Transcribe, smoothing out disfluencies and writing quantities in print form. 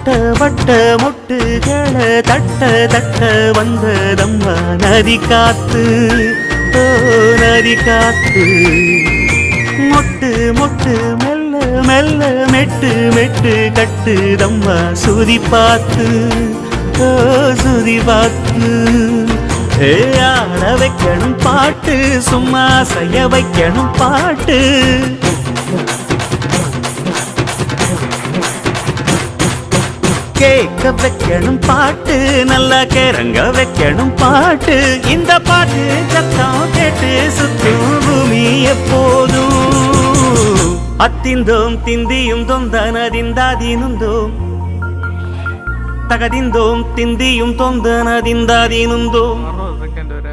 வட்ட வட்ட மொட்டுகள தட்ட தட்ட வந்ததம்மா நதி காத்து, ஓ நதி காத்து. மொட்டு மொட்டு மெல்ல மெல்ல மெட்டு மெட்டு கட்டுதம்மா சுதி பார்த்து, ஓ சுதி பார்த்து. ஆட வைக்கணும் பாட்டு, சும்மா செய்ய வைக்கணும் பாட்டு. கேட்க வைக்கணும் பாட்டு, நல்லா கிறங்க வைக்கணும் பாட்டு. இந்த பாட்டு சத்தம் கேட்டு சுத்தும் பூமி எப்போதும். அத்திந்தோம் திந்தியும் தொந்தனதிந்தாதீனுந்தோம், தகதிந்தோம் திந்தியும் தொந்தனதிந்தாதீனுந்தோம். செகண்ட் வர